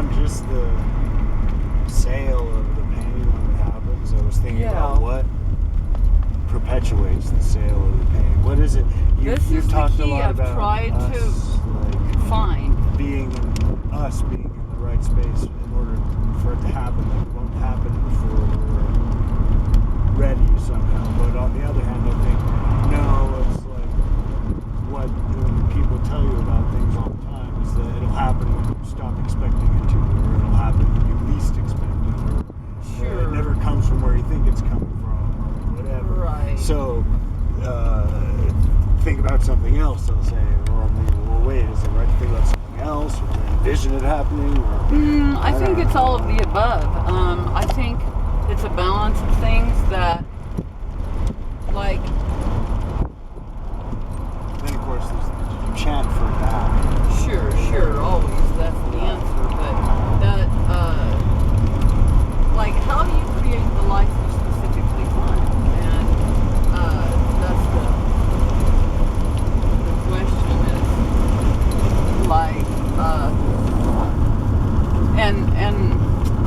beyond just the sale of the painting when it happens, I was thinking about what perpetuates the sale of the painting. What is it? You've talked a lot about tried us, to like find being in the right space in order for it to happen. Like it won't happen before we're ready somehow. But on the other hand, I think no, it's like what people tell you about things all the time is that it'll happen when you stop expecting it to, or it'll happen when you least expect it, or it never comes from where you think it's coming from, or whatever. Right. So think about something else, they'll say, or well, wait, is it right to think about something else, or to envision it happening? Or, I think it's all of the above. I think it's a balance of things that, like... Then, of course, there's the chant for that. Sure, always. That's the answer. But that, like, how do you create the life you specifically want? And that's the question is, like,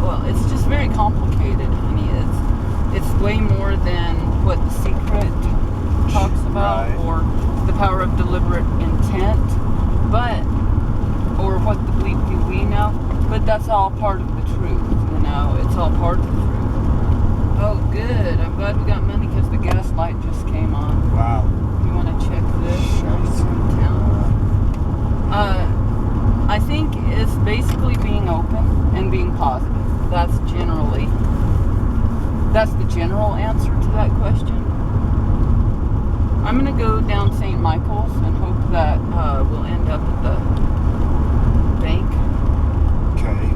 well, it's just very complicated, honey. It's way more than what The Secret talks about, Right. or the power of deliberate intent, or what the bleep do we know, but that's all part of the truth, it's all part of the truth. Oh, good. I'm glad we got money because the gas light just came on. Wow. You want to check this? I think it's basically being open and being positive. That's the general answer to that question. I'm going to go down St. Michael's and hope that we'll end up at the bank. Okay.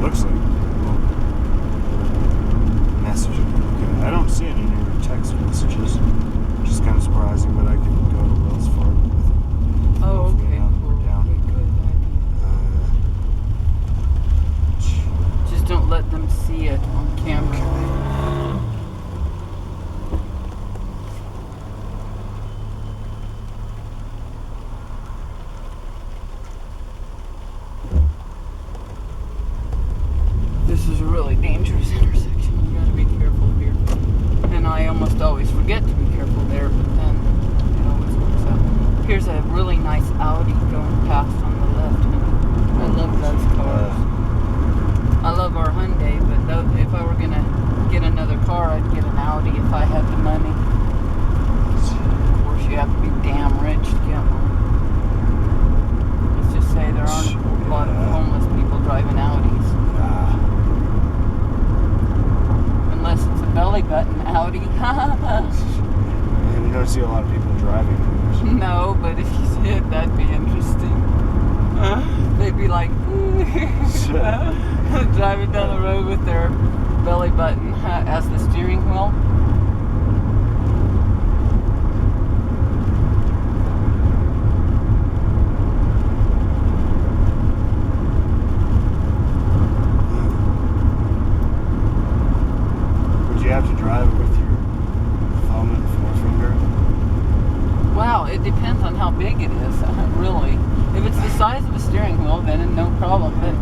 Looks like message. Okay. I don't see it in your text messages, which is kind of surprising, but I can go to Wells Fargo with it. Oh, okay, Now that cool. we're down. Good idea. Just don't let them see it on camera. This is a really dangerous intersection. You gotta be careful here. And I almost always forget to be careful there, but then it always works out. Here's a really nice Audi going past on the left. I love those cars. I love our Hyundai, but if I were gonna get another car, I'd get an Audi if I had the money. Of course, you have to be damn rich to get one. Let's just say there aren't a lot of homeless people driving Audis. Unless it's a belly button Audi. And you don't see a lot of people driving. No, but if you did, that'd be interesting. They'd be like driving down the road with their belly button as the steering wheel. Would you have to drive it with your thumb and forefinger? Wow, it depends on how big it is, really. If it's the size of a steering wheel, then no problem. But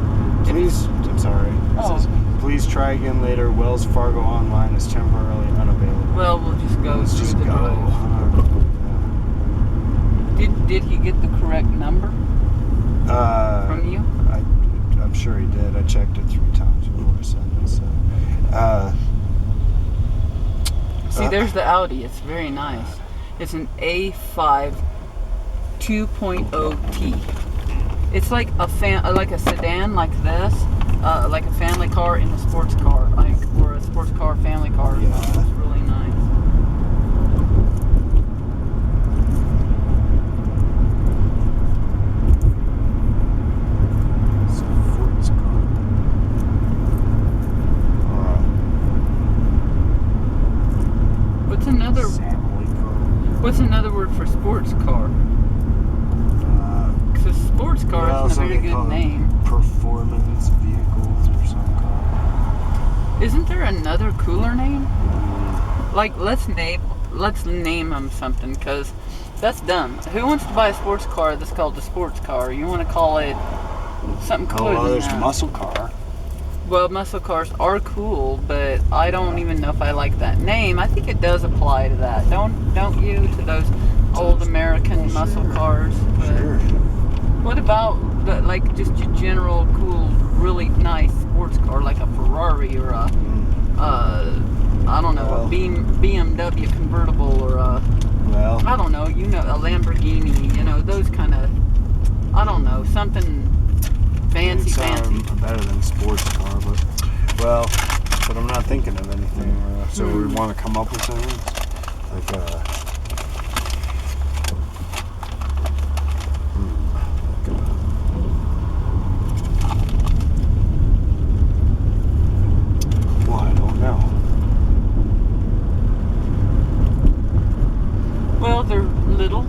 Please, I'm sorry. It says, please try again later. Wells Fargo Online is temporarily unavailable. well, we'll just go Let's through just the go. drive. Did he get the correct number from you? I'm sure he did. I checked it 3 times before I sent it. So, See, there's the Audi. It's very nice. It's an A5 2.0T. It's like a sedan like this, like a family car in a sports car, or a sports car family car. Yeah. It's really nice. it's a Ford's car. What's another? Family car. What's another word for sports car? Because sports car well, isn't a some very they call good them name. Performance vehicles or some kind. Isn't there another cooler name? Like, let's name them something, because that's dumb. Who wants to buy a sports car that's called a sports car? You want to call it something cooler Oh, than there's that. muscle car. Well, muscle cars are cool, but I don't even know if I like that name. I think it does apply to that. Don't you? To those old American muscle cars. But Sure. what about like just your general cool, really nice sports car, like a Ferrari or a I don't know, Well. a BMW convertible or a Well, I don't know, a Lamborghini, those kind of, I don't know, something fancy. better than sports car, but I'm not thinking of anything. So we want to come up with something like well, I don't know. Well, they're little.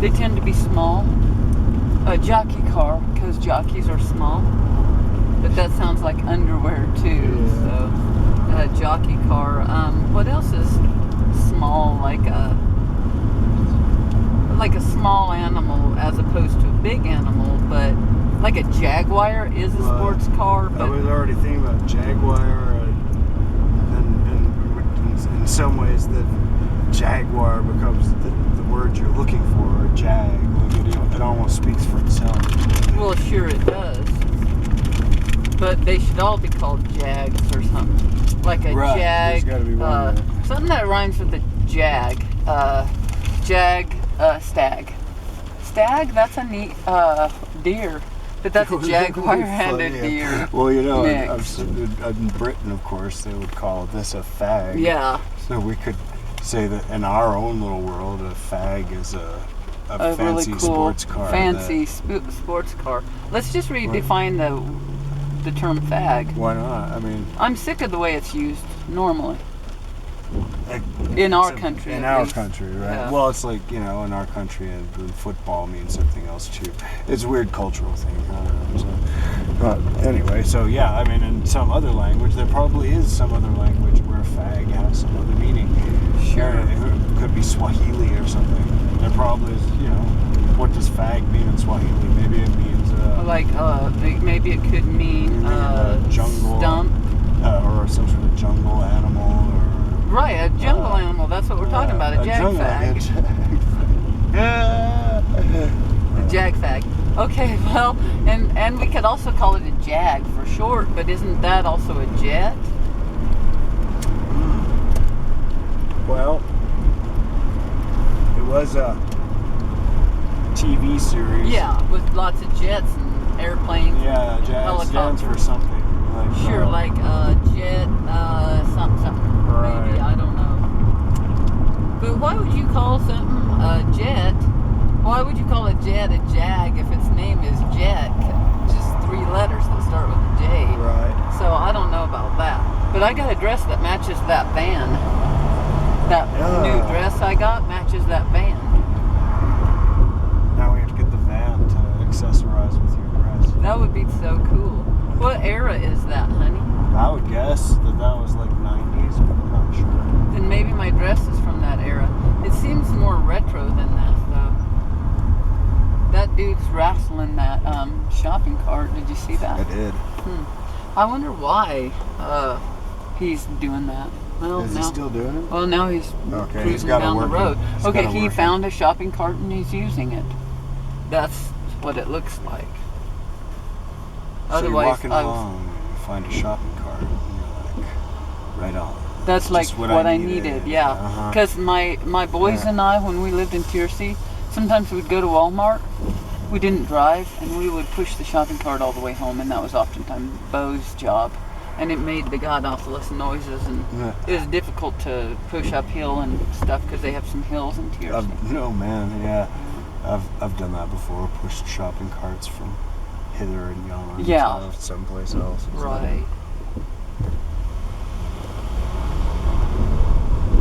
They tend to be small. A jockey car, because jockeys are small. But that sounds like underwear too. Yeah. So, a jockey car. What else is small? Like a small animal as opposed to a big animal. But like a Jaguar is a Well, sports car. I But was already thinking about Jaguar, and in some ways that Jaguar becomes the word you're looking for, or jag. Like it almost speaks for itself. well, sure it does. But they should all be called Jags or something. Like a Right, Jag. there's gotta be one Something that rhymes with a Jag. Stag. Stag? That's a neat deer. But that's a jaguar-handed Funny. deer. Well, mix. in Britain, of course, they would call this a fag. Yeah. So we could say that in our own little world, a fag is a A fancy really cool, sports car. sports car. Let's just redefine the term fag. Why not? I mean, I'm sick of the way it's used normally. like, In our country, In at our least. country, right? Yeah. Well, it's like, in our country, and football means something else too. It's a weird cultural thing. I don't know. So, but anyway, so yeah, I mean, in some other language, there probably is some other language where fag has some other meaning. Sure. It could be Swahili or something. There probably is, what does fag mean in Swahili? Maybe it means Maybe it could mean jungle stump. or some sort of jungle animal, or Right, a jungle animal. That's what we're talking about. A jag fag. A jag fag. Okay, well, and we could also call it a jag for short, but isn't that also a jet? Well, it was a TV series. Yeah, with lots of jets and airplanes. Yeah, JAG stands for something. Sure, like jet, something. Right. Maybe, I don't know. But why would you call something a jet? Why would you call a jet a jag if its name is jet? Just 3 letters that start with a J. Right. So I don't know about that. But I got a dress that matches that van. That new dress I got matches that van. Now we have to get the van to accessorize with your dress. That would be so cool. What era is that, honey? I would guess that was like 90s, but I'm not sure. Then maybe my dress is from that era. It seems more retro than that, though. That dude's wrestling that shopping cart. Did you see that? I did. I wonder why he's doing that. Well, Is he still doing it? Well, now he's Okay, he's cruising got it down the working. road. He's Okay, got it he working. found a shopping cart and he's using it. That's what it looks like. So you're Otherwise, walking along and you find a shopping cart and you're like, right on. that's like Just what what I I needed. needed. Yeah, Uh-huh. because my boys Yeah. and I, when we lived in Tiercy, sometimes we'd go to Walmart. We didn't drive, and we would push the shopping cart all the way home, and that was oftentimes Bo's job. And it made the god awfulest noises, and Yeah. it was difficult to push uphill and stuff because they have some hills in Tiercy. No, man, yeah. I've done that before, pushed shopping carts from hither and yon Yeah. to someplace else. Right.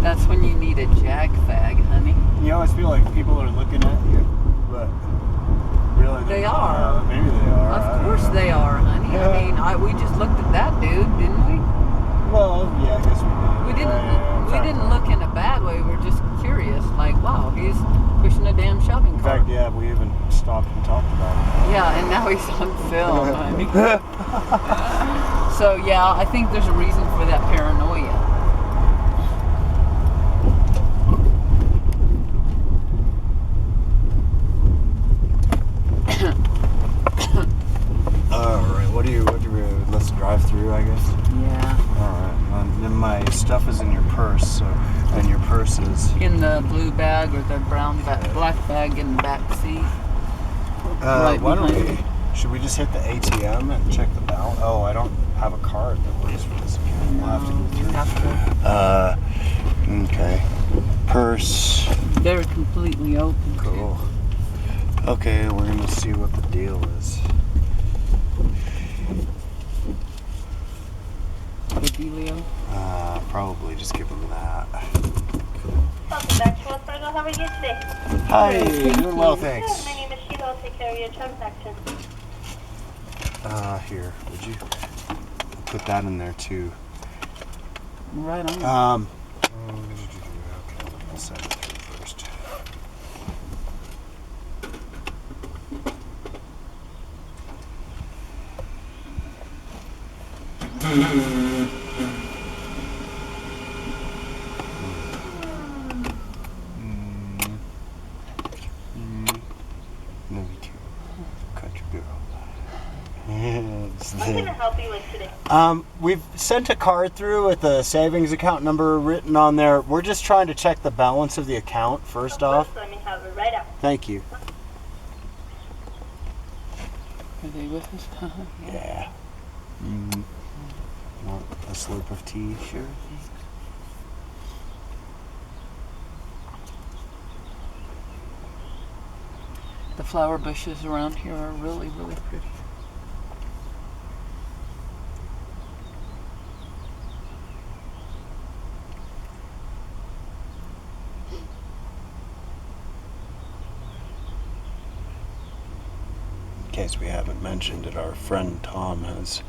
That's when you need eat a jag fag, honey. You always feel like people are looking at you, but really They not. are. Maybe they are. I Of don't course know. they are, honey. Yeah. I mean, we just looked at that dude, didn't we? Well, yeah, I guess we did. We didn't. In We fact- didn't look in a bad way. We're just curious. Like, wow, he's pushing a damn shopping In cart. fact, yeah, we even stopped and talked about it. Yeah, and now he's on film, honey. So yeah, I think there's a reason for that paranoia. Alright, let's drive through, I guess. Yeah. Alright, then my stuff is in your purse, so, and your purse is. In the blue bag or the black bag in the back seat. Right Why don't behind should we just hit the ATM and check the balance? Oh, I don't have a card that works for this account. We'll have to go You through. have to. Okay. Purse. They're completely open. Cool. Okay, we're gonna see what the deal is. The dealio. Probably just give them that. Welcome back to Wells Fargo. How are you today? Hi, Thank doing well, you. thanks. My name is Sheila. I'll take care of your transaction. Here, would you put that in there too? Right on. Okay, I'll set it through first. Movie two. Country girl. Yes, What can I help you with today? We've sent a card through with a savings account number written on there. We're just trying to check the balance of the account first Of off. course, let me have it right out. Thank you. Are they with us? Yeah. Want a slurp of tea? Sure. The flower bushes around here are really, really pretty. In case we haven't mentioned it, our friend Tom has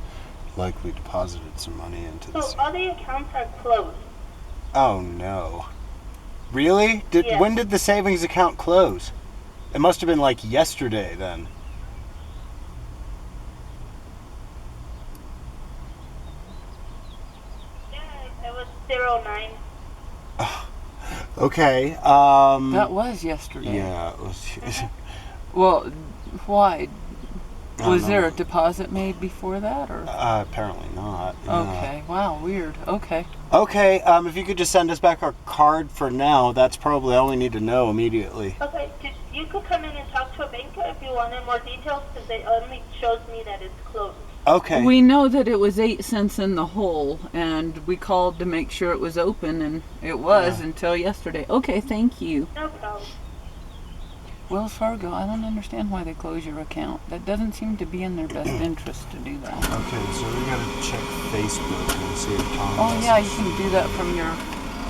likely deposited some money into So this. all the accounts are closed. Oh no. Really? Yes. When did the savings account close? It must have been like yesterday then. Yeah, it was 09. Okay. That was yesterday. Yeah, it was. Well, why? I don't Was there know. a deposit made before that, or? Apparently not. yeah. Okay. Wow. Weird. Okay. Okay. If you could just send us back our card for now, that's probably all we need to know immediately. Okay, you could come in and talk to a banker if you wanted more details, because it only shows me that it's closed. Okay. We know that it was 8 cents in the hole, and we called to make sure it was open, and it was Yeah. until yesterday. Okay. Thank you. No problem. Wells Fargo, I don't understand why they close your account. That doesn't seem to be in their best interest to do that. Okay, so we gotta check Facebook and see if Tom. Oh has yeah, you this. can do that from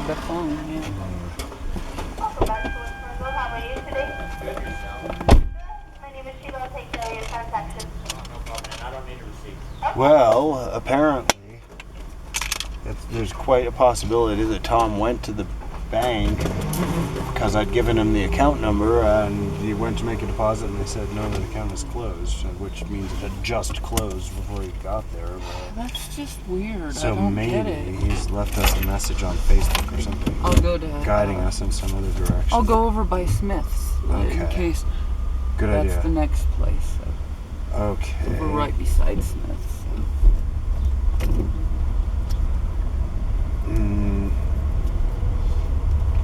the phone. Yeah. Welcome back to Wells Fargo. How are you today? My name is Sheila. I'll take care of your transaction. Well, apparently, there's quite a possibility that Tom went to the bank because I'd given him the account number and he went to make a deposit and they said no, the account is closed, which means it had just closed before he got there. But, That's just weird. so I don't maybe get it. he's left us a message on Facebook or something, I'll go to guiding us in some other direction. I'll go over by Smith's in Okay. case Good that's idea. the next place. So Okay. we're right beside Smith's.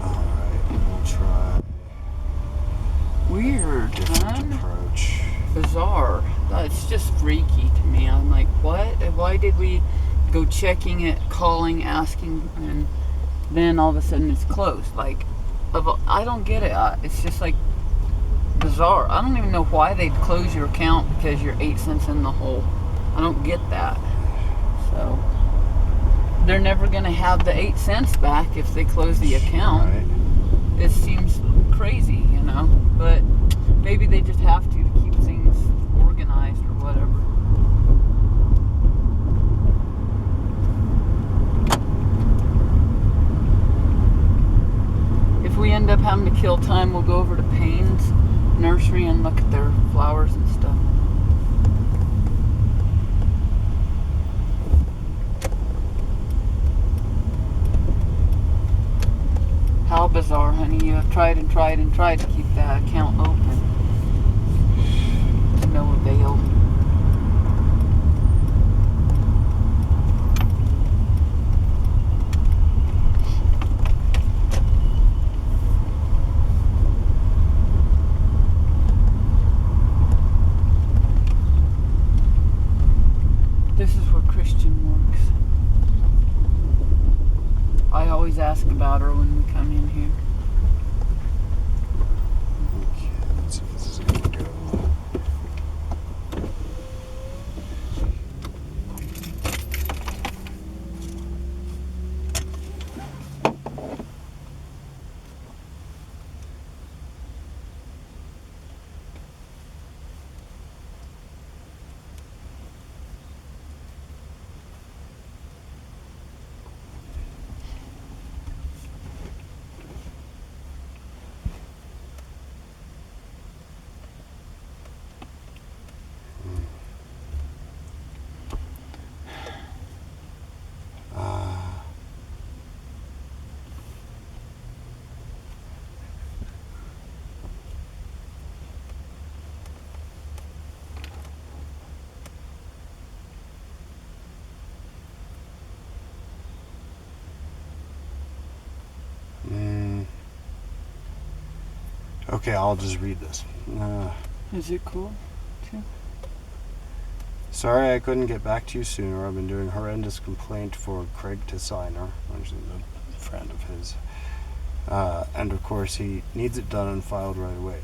Alright, we'll try Weird, different huh? approach. Bizarre. It's just freaky to me. I'm like, what? Why did we go checking it, calling, asking, and then all of a sudden it's closed? Like, I don't get it. It's just like bizarre. I don't even know why they'd close your account because you're 8 cents in the hole. I don't get that. So they're never going to have the 8 cents back if they close the account. Right. It seems crazy, you know, but maybe they just have to keep things organized or whatever. If we end up having to kill time, we'll go over to Payne's nursery and look at their flowers and stuff. How bizarre, honey. You have tried and tried and tried to keep that account open. To no avail. This is where Christian works. I always ask about her when we come in here. Okay, let's see if this is gonna go. Okay, I'll just read this. Is it cool? Too? Sorry I couldn't get back to you sooner. I've been doing horrendous complaint for Craig Tessiner, which is a friend of his. And of course, he needs it done and filed right away.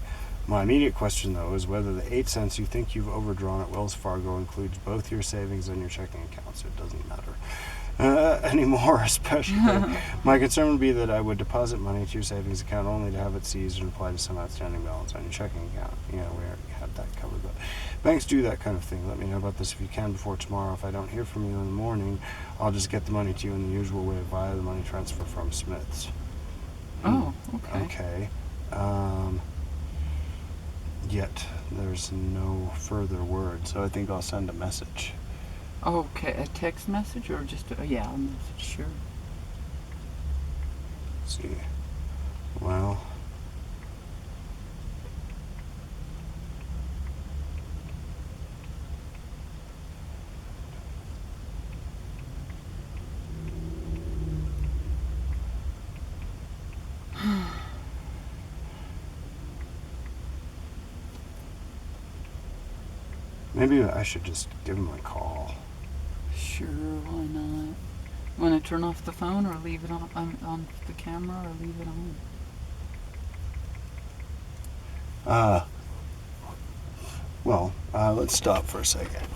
My immediate question, though, is whether the 8 cents you think you've overdrawn at Wells Fargo includes both your savings and your checking accounts. It doesn't matter anymore, especially. My concern would be that I would deposit money to your savings account only to have it seized and apply to some outstanding balance on your checking account. Yeah, we already had that covered, but banks do that kind of thing. Let me know about this if you can before tomorrow. If I don't hear from you in the morning, I'll just get the money to you in the usual way via the money transfer from Smith's. Oh, okay. Okay. Yet there's no further word, so I think I'll send a message. Okay, a text message or just a message? Sure. Let's see. Well, maybe I should just give him a call. Sure, why not? Want to turn off the phone or leave it on the camera or leave it on? Let's stop for a second.